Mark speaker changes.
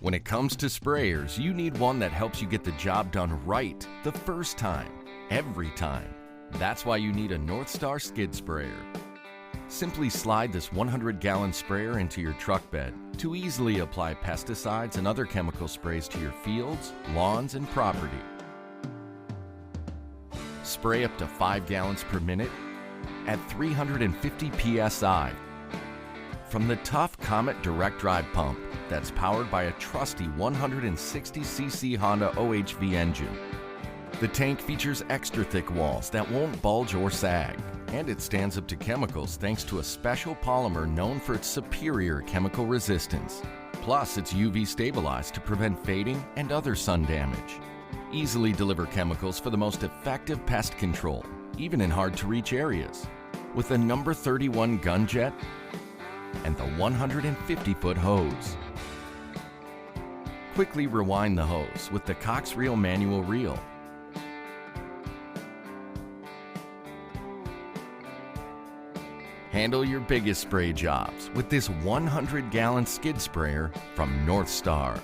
Speaker 1: When it comes to sprayers, you need one that helps you get the job done right the first time, every time. That's why you need a NorthStar skid sprayer. Simply slide this 100-gallon sprayer into your truck bed to easily apply pesticides and other chemical sprays to your fields, lawns, and property. Spray up to 5 gallons per minute at 350 psi from the tough Comet direct drive pump that's powered by a trusty 160cc Honda OHV engine. The tank features extra thick walls that won't bulge or sag, and it stands up to chemicals thanks to a special polymer known for its superior chemical resistance. Plus, it's UV stabilized to prevent fading and other sun damage. Easily deliver chemicals for the most effective pest control, even in hard-to-reach areas, with the number 31 GunJet and the 150-foot hose. Quickly rewind the hose with the Cox Reel manual reel. Handle your biggest spray jobs with this 100-gallon skid sprayer from NorthStar.